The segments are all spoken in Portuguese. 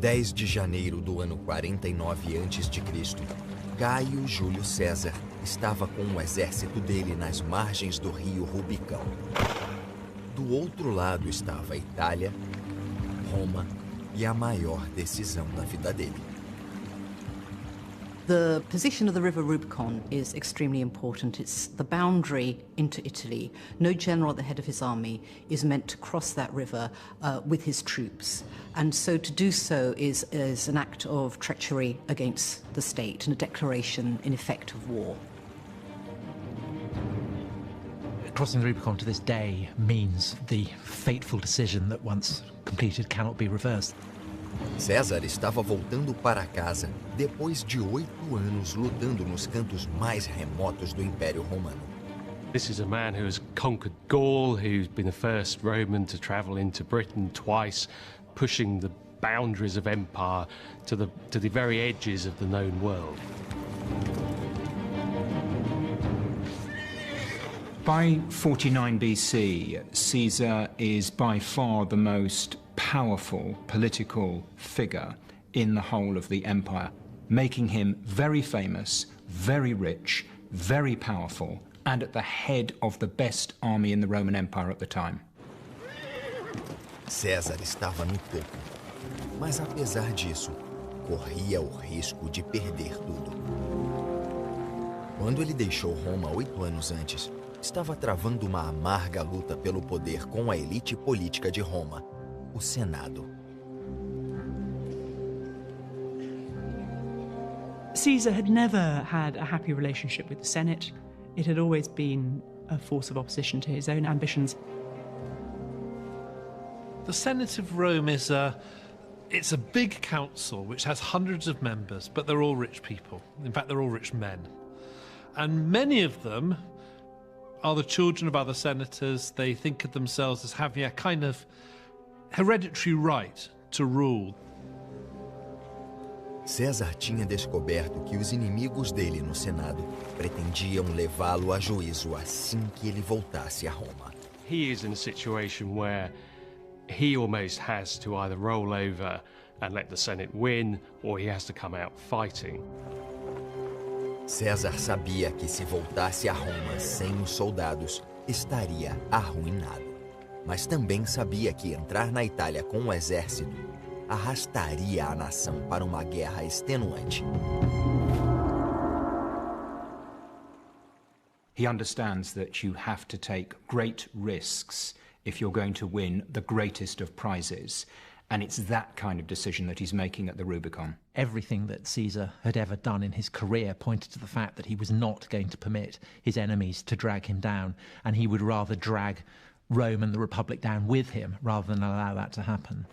10 de janeiro do ano 49 a.C., Caio Júlio César estava com o exército dele nas margens do rio Rubicão. Do outro lado estava a Itália, Roma e a maior decisão da vida dele. The position of the River Rubicon is extremely important. It's the boundary into Italy. No general at the head of his army is meant to cross that river with his troops. And so to do so is an act of treachery against the state and a declaration, in effect, of war. Crossing the Rubicon to this day means the fateful decision that once completed cannot be reversed. César estava voltando para casa depois de 8 anos lutando nos cantos mais remotos do Império Romano. This is a man who has conquered Gaul, who's been the first Roman to travel into Britain twice, pushing the boundaries of empire to the very edges of the known world. By 49 BC, Caesar is by far the most powerful political figure in the whole of the empire, making him very famous, very rich, very powerful, and at the head of the best army in the Roman Empire at the time. César estava no topo, mas apesar disso, corria o risco de perder tudo. Quando ele deixou Roma 8 anos antes, estava travando uma amarga luta pelo poder com a elite política de Roma, o Senado. Caesar had never had a happy relationship with the Senate. It had always been a force of opposition to his own ambitions. The Senate of Rome is it's a big council which has hundreds of members, but they're all rich people. In fact, they're all rich men. And many of them are the children of other senators. They think of themselves as having a kind of hereditary right to rule. César tinha descoberto que os inimigos dele no Senado pretendiam levá-lo a juízo assim que ele voltasse a Roma. He is in a situation where he almost has to either roll over and let the Senate win, or he has to come out fighting. César sabia que se voltasse a Roma sem os soldados, estaria arruinado. Mas também sabia que entrar na Itália com o exército arrastaria a nação para uma guerra extenuante. He understands that you have to take great risks if you're going to win the greatest of prizes. And it's that kind of decision that he's making at the Rubicon. Everything that Caesar had ever done in his career pointed to the fact that he was not going to permit his enemies to drag him down, and he would rather drag Rome and the Republic down with him rather than allow that to happen.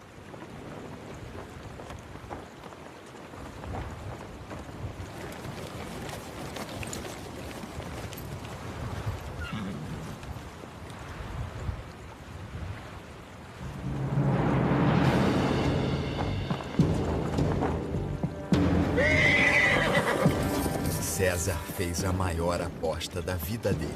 César fez a maior aposta da vida dele.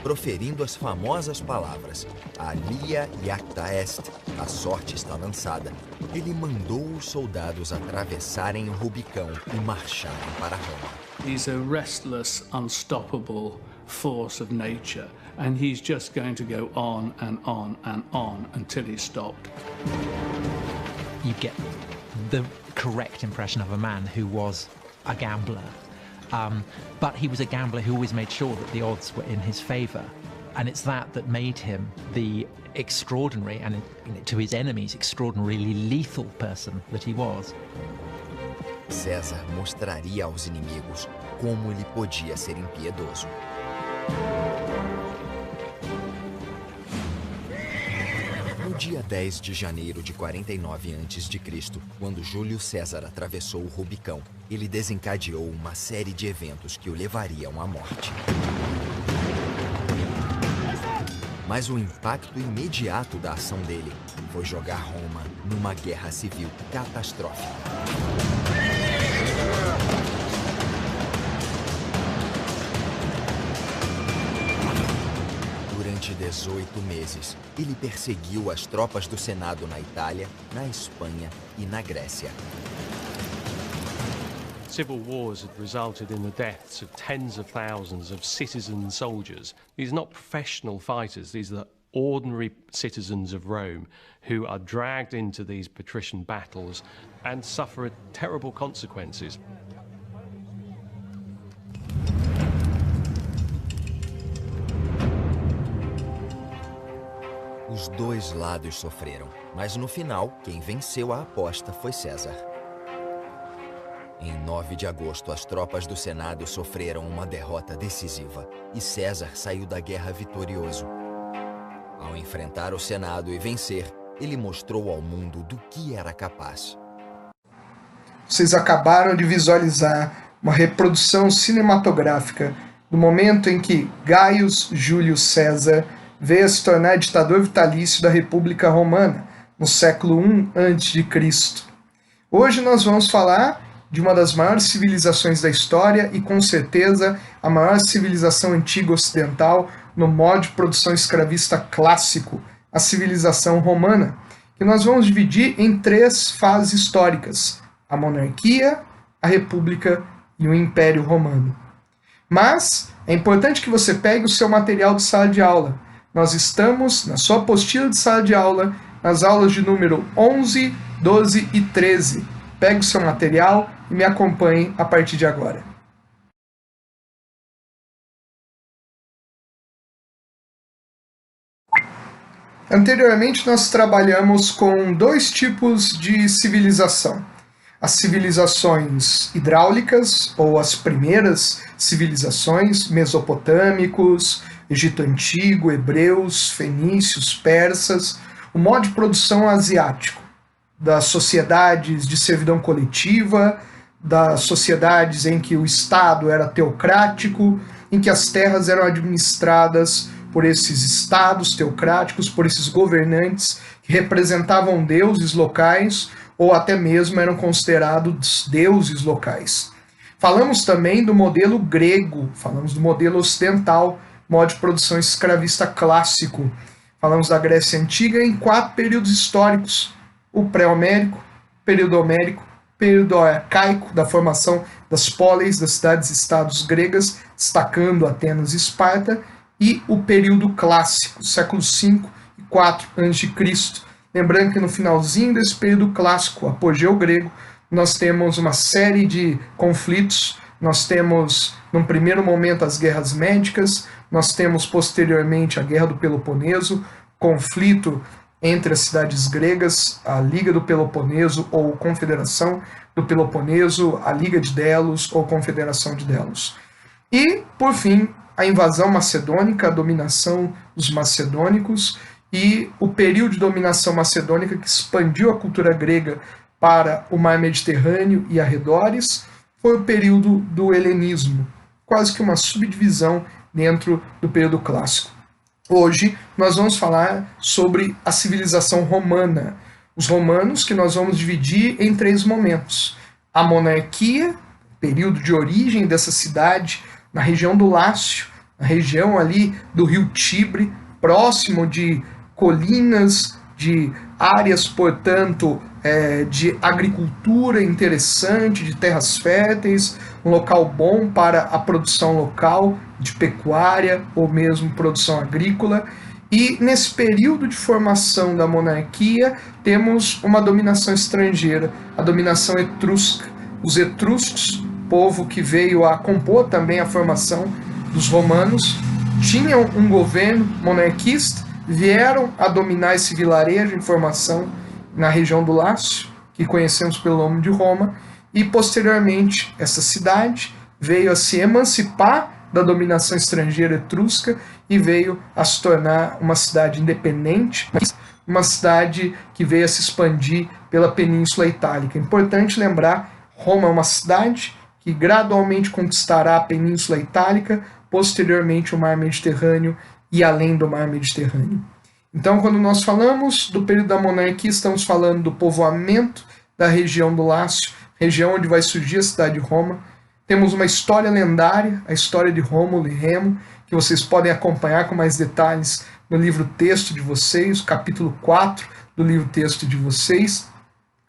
Proferindo as famosas palavras Alia iacta est, a sorte está lançada, ele mandou os soldados atravessarem o Rubicão e marcharem para Roma. He's a restless, unstoppable force of nature, and he's just going to go on and on and on until he's stopped. You get the correct impression of a man who was a gambler. But he was a gambler who always made sure that the odds were in his favour. And it's that made him the extraordinary, and to his enemies, extraordinarily lethal person that he was. César mostraria aos inimigos como ele podia ser impiedoso. No dia 10 de janeiro de 49 a.C., quando Júlio César atravessou o Rubicão, ele desencadeou uma série de eventos que o levariam à morte. Mas o impacto imediato da ação dele foi jogar Roma numa guerra civil catastrófica. Durante 18 meses, ele perseguiu as tropas do Senado na Itália, na Espanha e na Grécia. Civil wars had resulted in the deaths of tens of thousands of citizen soldiers. These are not professional fighters, these are ordinary citizens of Rome who are dragged into these patrician battles and suffer terrible consequences. Os dois lados sofreram, mas no final, quem venceu a aposta foi César. Em 9 de agosto, as tropas do Senado sofreram uma derrota decisiva e César saiu da guerra vitorioso. Ao enfrentar o Senado e vencer, ele mostrou ao mundo do que era capaz. Vocês acabaram de visualizar uma reprodução cinematográfica do momento em que Gaius Júlio César veio a se tornar ditador vitalício da República Romana, no século I a.C. Hoje nós vamos falar de uma das maiores civilizações da história e, com certeza, a maior civilização antiga ocidental no modo de produção escravista clássico, a civilização romana, que nós vamos dividir em 3 fases históricas: a monarquia, a república e o Império Romano. Mas é importante que você pegue o seu material de sala de aula. Nós estamos na sua apostila de sala de aula, nas aulas de número 11, 12 e 13. Pegue o seu material e me acompanhe a partir de agora. Anteriormente, nós trabalhamos com 2 tipos de civilização. As civilizações hidráulicas, ou as primeiras civilizações, mesopotâmicos, Egito Antigo, hebreus, fenícios, persas, o modo de produção asiático, das sociedades de servidão coletiva, das sociedades em que o Estado era teocrático, em que as terras eram administradas por esses estados teocráticos, por esses governantes que representavam deuses locais ou até mesmo eram considerados deuses locais. Falamos também do modelo grego, falamos do modelo ocidental, modo de produção escravista clássico. Falamos da Grécia Antiga em 4 períodos históricos: o pré-homérico, período homérico, período arcaico, da formação das póleis, das cidades-estados gregas, destacando Atenas e Esparta, e o período clássico, séculos V e IV a.C. Lembrando que no finalzinho desse período clássico, apogeu grego, nós temos uma série de conflitos. Nós temos, num primeiro momento, as guerras médicas, nós temos posteriormente a Guerra do Peloponeso, conflito entre as cidades gregas, a Liga do Peloponeso ou Confederação do Peloponeso, a Liga de Delos ou Confederação de Delos. E, por fim, a invasão macedônica, a dominação dos macedônicos e o período de dominação macedônica que expandiu a cultura grega para o mar Mediterrâneo e arredores, foi o período do helenismo, quase que uma subdivisão dentro do período clássico. Hoje nós vamos falar sobre a civilização romana, os romanos, que nós vamos dividir em 3 momentos: a monarquia, período de origem dessa cidade na região do Lácio, na região ali do rio Tibre, próximo de colinas, de áreas, portanto, de agricultura interessante, de terras férteis, um local bom para a produção local de pecuária ou mesmo produção agrícola. E nesse período de formação da monarquia temos uma dominação estrangeira, a dominação etrusca. Os etruscos, povo que veio a compor também a formação dos romanos, tinham um governo monarquista, vieram a dominar esse vilarejo em formação na região do Lácio, que conhecemos pelo nome de Roma, e posteriormente essa cidade veio a se emancipar da dominação estrangeira etrusca e veio a se tornar uma cidade independente, uma cidade que veio a se expandir pela Península Itálica. É importante lembrar, Roma é uma cidade que gradualmente conquistará a Península Itálica, posteriormente o Mar Mediterrâneo e além do Mar Mediterrâneo. Então, quando nós falamos do período da monarquia, estamos falando do povoamento da região do Lácio, região onde vai surgir a cidade de Roma. Temos uma história lendária, a história de Rômulo e Remo, que vocês podem acompanhar com mais detalhes no livro-texto de vocês, capítulo 4 do livro-texto de vocês,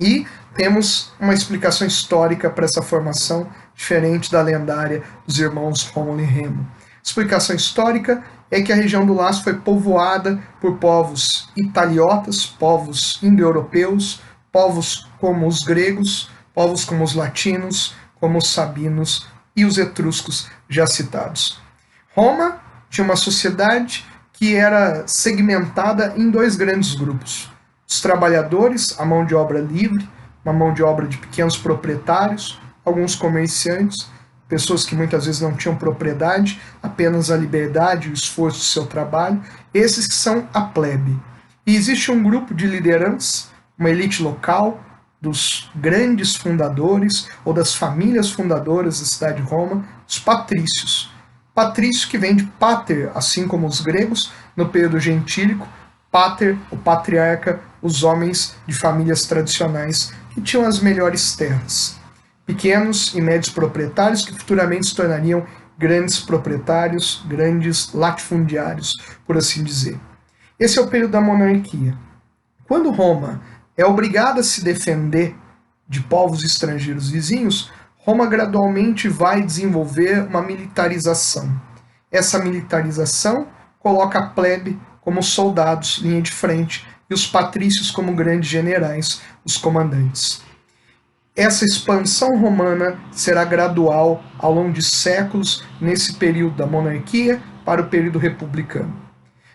e temos uma explicação histórica para essa formação, diferente da lendária dos irmãos Rômulo e Remo. Explicação histórica é que a região do Lácio foi povoada por povos italiotas, povos indo-europeus, povos como os gregos, povos como os latinos, como os sabinos e os etruscos já citados. Roma tinha uma sociedade que era segmentada em dois grandes grupos. Os trabalhadores, a mão de obra livre, uma mão de obra de pequenos proprietários, alguns comerciantes, pessoas que muitas vezes não tinham propriedade, apenas a liberdade e o esforço do seu trabalho. Esses que são a plebe. E existe um grupo de liderança, uma elite local, dos grandes fundadores ou das famílias fundadoras da cidade de Roma, os patrícios. Patrício que vem de pater, assim como os gregos, no período gentílico, pater, o patriarca, os homens de famílias tradicionais que tinham as melhores terras. Pequenos e médios proprietários que futuramente se tornariam grandes proprietários, grandes latifundiários, por assim dizer. Esse é o período da monarquia. Quando Roma é obrigada a se defender de povos estrangeiros vizinhos, Roma gradualmente vai desenvolver uma militarização. Essa militarização coloca a plebe como soldados, linha de frente, e os patrícios como grandes generais, os comandantes. Essa expansão romana será gradual ao longo de séculos nesse período da monarquia para o período republicano.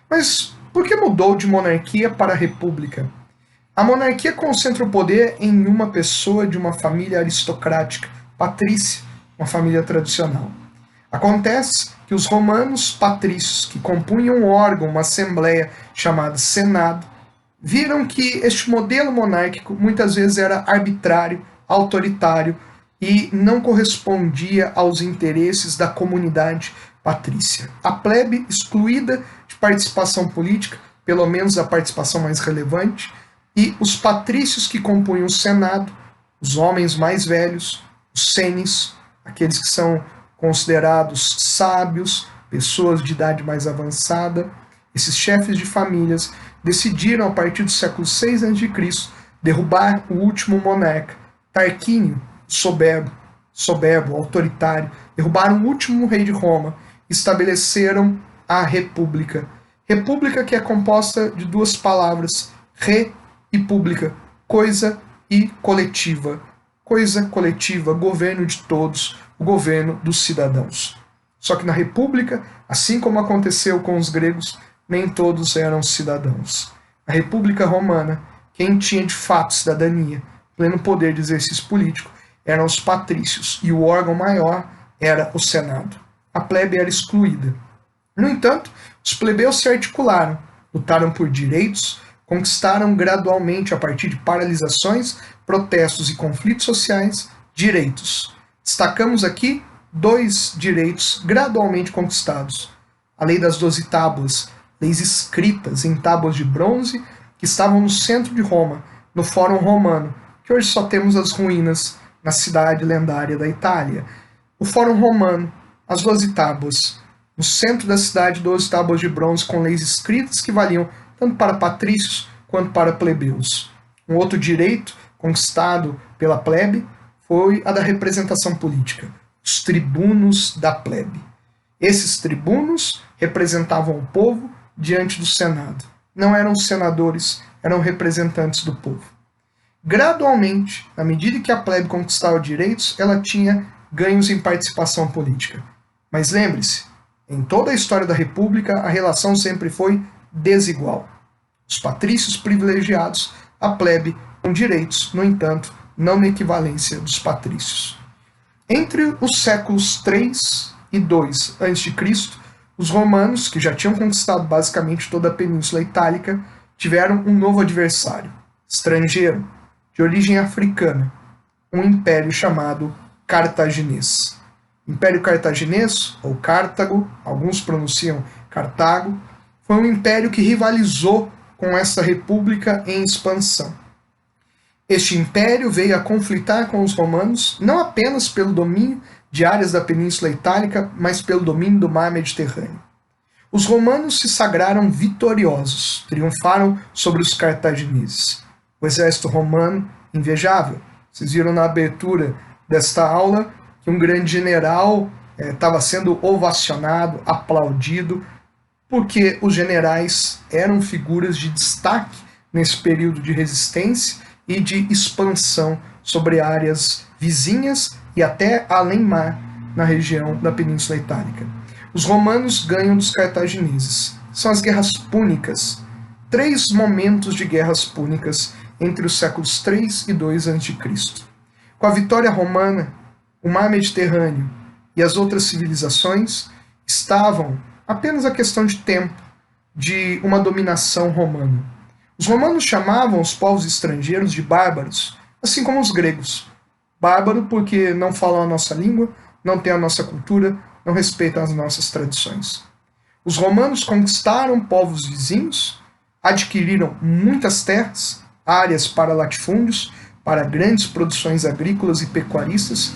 Mas por que mudou de monarquia para república? A monarquia concentra o poder em uma pessoa de uma família aristocrática, patrícia, uma família tradicional. Acontece que os romanos patrícios, que compunham um órgão, uma assembleia chamada Senado, viram que este modelo monárquico muitas vezes era arbitrário, autoritário e não correspondia aos interesses da comunidade patrícia. A plebe, excluída de participação política, pelo menos a participação mais relevante, e os patrícios que compunham o Senado, os homens mais velhos, os senes, aqueles que são considerados sábios, pessoas de idade mais avançada, esses chefes de famílias decidiram, a partir do século VI a.C., derrubar o último monarca, Tarquínio, soberbo, autoritário, derrubaram o último rei de Roma, estabeleceram a República. República que é composta de duas palavras, re e pública, coisa e coletiva. Coisa coletiva, governo de todos, o governo dos cidadãos. Só que na República, assim como aconteceu com os gregos, nem todos eram cidadãos. Na República Romana, quem tinha de fato cidadania, pleno poder de exercício político, eram os patrícios, e o órgão maior era o Senado. A plebe era excluída. No entanto, os plebeus se articularam, lutaram por direitos, conquistaram gradualmente, a partir de paralisações, protestos e conflitos sociais, direitos. Destacamos aqui 2 direitos gradualmente conquistados. A Lei das 12 Tábuas, leis escritas em tábuas de bronze que estavam no centro de Roma, no Fórum Romano, que hoje só temos as ruínas na cidade lendária da Itália. O Fórum Romano, as 12 tábuas, no centro da cidade, 12 tábuas de bronze com leis escritas que valiam tanto para patrícios quanto para plebeus. Um outro direito conquistado pela plebe foi a da representação política, os tribunos da plebe. Esses tribunos representavam o povo diante do Senado. Não eram senadores, eram representantes do povo. Gradualmente, à medida que a plebe conquistava direitos, ela tinha ganhos em participação política. Mas lembre-se, em toda a história da República, a relação sempre foi desigual. Os patrícios privilegiados, a plebe com direitos, no entanto, não na equivalência dos patrícios. Entre os séculos 3 e 2 a.C., os romanos, que já tinham conquistado basicamente toda a Península Itálica, tiveram um novo adversário, estrangeiro, de origem africana, um império chamado cartaginês. O Império Cartaginês, ou Cartago, alguns pronunciam Cartago, foi um império que rivalizou com essa república em expansão. Este império veio a conflitar com os romanos, não apenas pelo domínio de áreas da Península Itálica, mas pelo domínio do mar Mediterrâneo. Os romanos se sagraram vitoriosos, triunfaram sobre os cartagineses. O exército romano, invejável. Vocês viram na abertura desta aula que um grande general estava sendo ovacionado, aplaudido, porque os generais eram figuras de destaque nesse período de resistência e de expansão sobre áreas vizinhas e até além-mar na região da Península Itálica. Os romanos ganham dos cartagineses. São as guerras púnicas. 3 momentos de guerras púnicas entre os séculos 3 e 2 a.C. Com a vitória romana, o mar Mediterrâneo e as outras civilizações estavam apenas a questão de tempo de uma dominação romana. Os romanos chamavam os povos estrangeiros de bárbaros, assim como os gregos. Bárbaro porque não falam a nossa língua, não têm a nossa cultura, não respeitam as nossas tradições. Os romanos conquistaram povos vizinhos, adquiriram muitas terras, áreas para latifúndios, para grandes produções agrícolas e pecuaristas,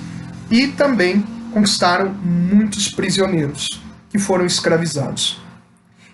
e também conquistaram muitos prisioneiros que foram escravizados.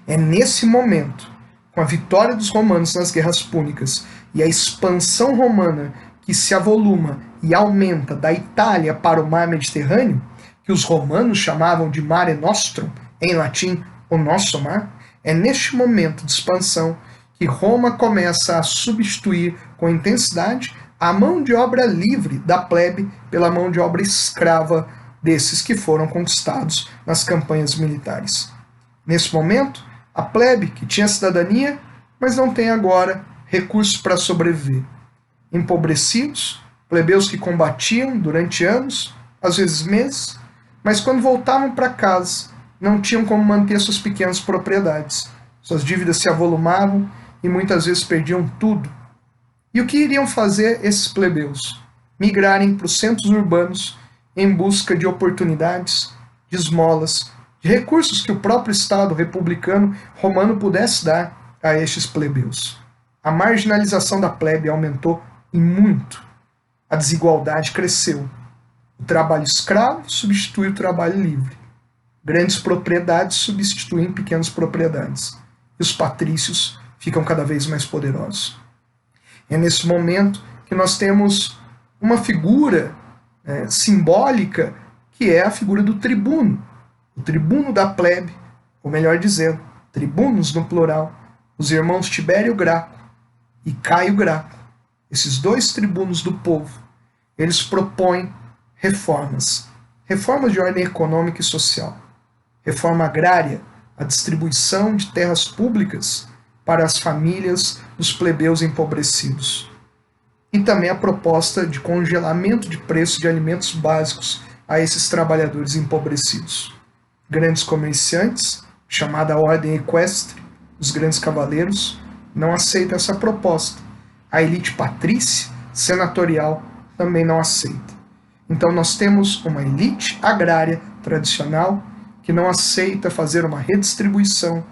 É nesse momento, com a vitória dos romanos nas guerras púnicas e a expansão romana que se avoluma e aumenta da Itália para o mar Mediterrâneo, que os romanos chamavam de Mare Nostrum, em latim, o nosso mar, é neste momento de expansão que Roma começa a substituir com intensidade a mão de obra livre da plebe pela mão de obra escrava desses que foram conquistados nas campanhas militares. Nesse momento, a plebe, que tinha cidadania, mas não tem agora recursos para sobreviver. Empobrecidos, plebeus que combatiam durante anos, às vezes meses, mas quando voltavam para casa, não tinham como manter suas pequenas propriedades. Suas dívidas se avolumavam e muitas vezes perdiam tudo. E o que iriam fazer esses plebeus? Migrarem para os centros urbanos em busca de oportunidades, de esmolas, de recursos que o próprio Estado republicano romano pudesse dar a estes plebeus. A marginalização da plebe aumentou e muito. A desigualdade cresceu. O trabalho escravo substitui o trabalho livre. Grandes propriedades substituem pequenas propriedades. E os patrícios ficam cada vez mais poderosos. É nesse momento que nós temos uma figura simbólica que é a figura do tribuno. O tribuno da plebe, ou melhor dizendo, tribunos no plural, os irmãos Tibério Graco e Caio Graco, esses 2 tribunos do povo, eles propõem reformas de ordem econômica e social, reforma agrária, a distribuição de terras públicas para as famílias dos plebeus empobrecidos, e também a proposta de congelamento de preços de alimentos básicos a esses trabalhadores empobrecidos. Grandes comerciantes, chamada ordem equestre, os grandes cavaleiros, não aceitam essa proposta. A elite patrícia, senatorial, também não aceita. Então nós temos uma elite agrária tradicional que não aceita fazer uma redistribuição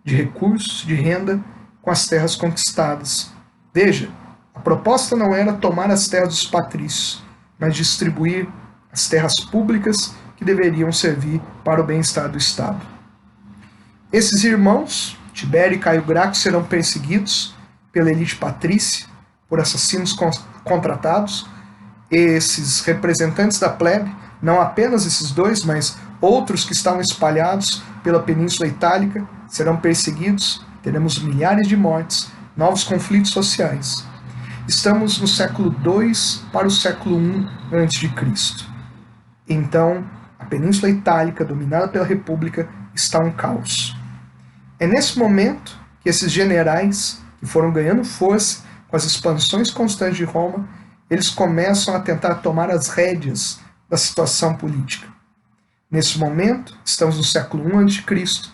de recursos, de renda, com as terras conquistadas. Veja, a proposta não era tomar as terras dos patrícios, mas distribuir as terras públicas que deveriam servir para o bem-estar do Estado. Esses irmãos, Tibério e Caio Graco, serão perseguidos pela elite patrícia por assassinos contratados. Esses representantes da plebe, não apenas esses 2, mas outros que estavam espalhados pela Península Itálica, serão perseguidos, teremos milhares de mortes, novos conflitos sociais. Estamos no século II para o século I a.C. Então, a Península Itálica, dominada pela República, está um caos. É nesse momento que esses generais, que foram ganhando força com as expansões constantes de Roma, eles começam a tentar tomar as rédeas da situação política. Nesse momento, estamos no século I a.C.,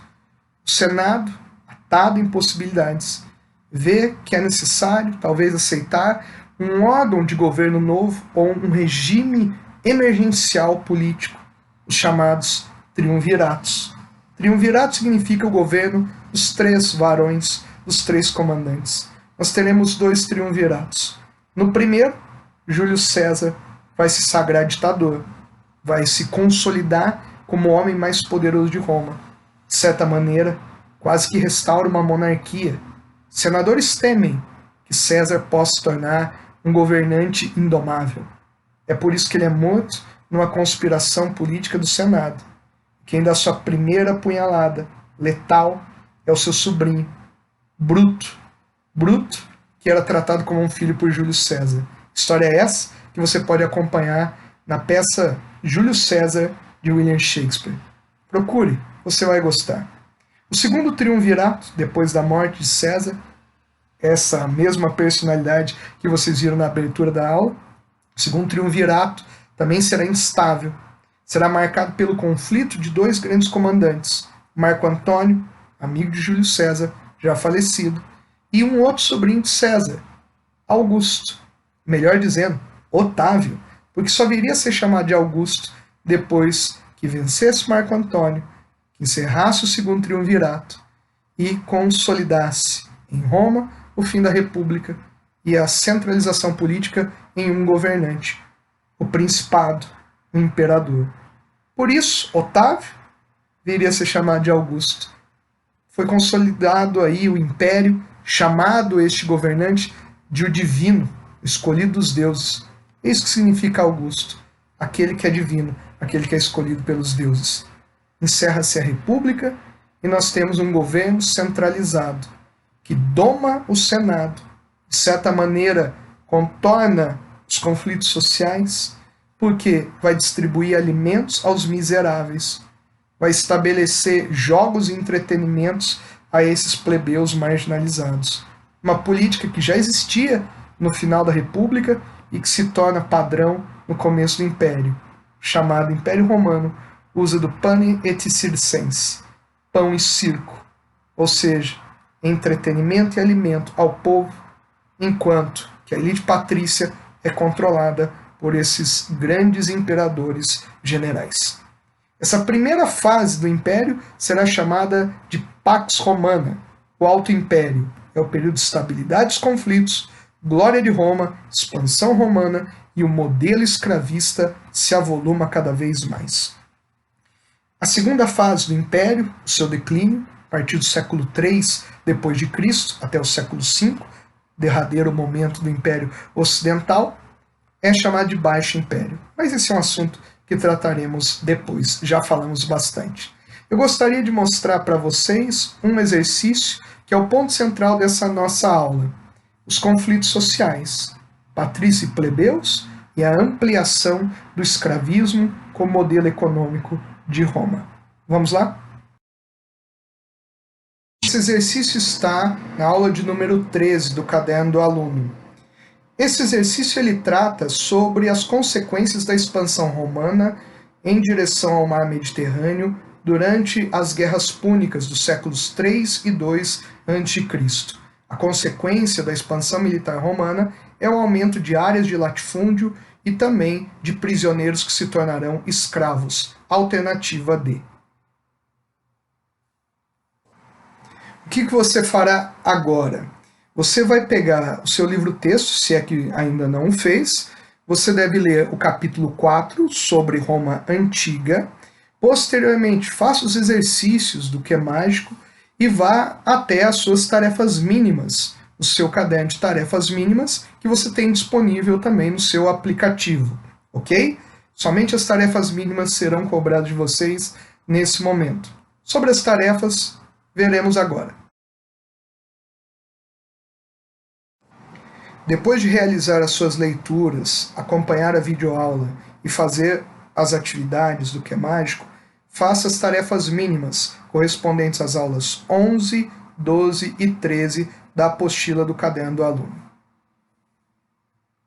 o Senado, atado em possibilidades, vê que é necessário, talvez, aceitar um órgão de governo novo ou um regime emergencial político, os chamados triunviratos. Triunvirato significa o governo dos 3 varões, dos 3 comandantes. Nós teremos 2 triunviratos. No primeiro, Júlio César vai se sagrar ditador, vai se consolidar como o homem mais poderoso de Roma. de certa maneira, quase que restaura uma monarquia. Senadores temem que César possa se tornar um governante indomável. É por isso que ele é morto numa conspiração política do Senado. Quem dá sua primeira apunhalada letal é o seu sobrinho, Bruto. Bruto, que era tratado como um filho por Júlio César. História é essa que você pode acompanhar na peça Júlio César, de William Shakespeare. Procure, você vai gostar. O segundo triunvirato, depois da morte de César, essa mesma personalidade que vocês viram na abertura da aula, o segundo triunvirato também será instável. Será marcado pelo conflito de dois grandes comandantes, Marco Antônio, amigo de Júlio César, já falecido, e um outro sobrinho de César, Augusto. Melhor dizendo, Otávio, porque só viria a ser chamado de Augusto depois que vencesse Marco Antônio, que encerrasse o segundo triunvirato e consolidasse em Roma o fim da República e a centralização política em um governante, o principado, o imperador. Por isso, Otávio viria a ser chamado de Augusto. Foi consolidado aí o império, chamado este governante de o divino, escolhido dos deuses. É isso que significa Augusto, aquele que é divino, aquele que é escolhido pelos deuses. Encerra-se a República e nós temos um governo centralizado, que doma o Senado, de certa maneira contorna os conflitos sociais, porque vai distribuir alimentos aos miseráveis, vai estabelecer jogos e entretenimentos a esses plebeus marginalizados. Uma política que já existia no final da República e que se torna padrão no começo do Império, chamado Império Romano, usa do pane et circense, pão e circo, ou seja, entretenimento e alimento ao povo, enquanto que a elite patrícia é controlada por esses grandes imperadores generais. Essa primeira fase do Império será chamada de Pax Romana, o Alto Império. É o período de estabilidade dos conflitos, glória de Roma, expansão romana e o modelo escravista se avoluma cada vez mais. A segunda fase do Império, o seu declínio, a partir do século III depois de Cristo até o século V, derradeiro momento do Império Ocidental, é chamado de Baixo Império. Mas esse é um assunto que trataremos depois, já falamos bastante. Eu gostaria de mostrar para vocês um exercício que é o ponto central dessa nossa aula. Os conflitos sociais, patrícia e plebeus, e a ampliação do escravismo como modelo econômico de Roma. Vamos lá? Esse exercício está na aula de número 13 do caderno do aluno. Esse exercício ele trata sobre as consequências da expansão romana em direção ao mar Mediterrâneo durante as guerras púnicas dos séculos 3 e 2 a.C. A consequência da expansão militar romana é o aumento de áreas de latifúndio e também de prisioneiros que se tornarão escravos, alternativa D. O que você fará agora? Você vai pegar o seu livro-texto, se é que ainda não o fez, você deve ler o capítulo 4 sobre Roma Antiga, posteriormente faça os exercícios do que é mágico e vá até as suas tarefas mínimas, o seu caderno de tarefas mínimas, que você tem disponível também no seu aplicativo, ok? Somente as tarefas mínimas serão cobradas de vocês nesse momento. Sobre as tarefas, veremos agora. Depois de realizar as suas leituras, acompanhar a videoaula e fazer as atividades do que é mágico, faça as tarefas mínimas correspondentes às aulas 11, 12 e 13 da apostila do caderno do aluno.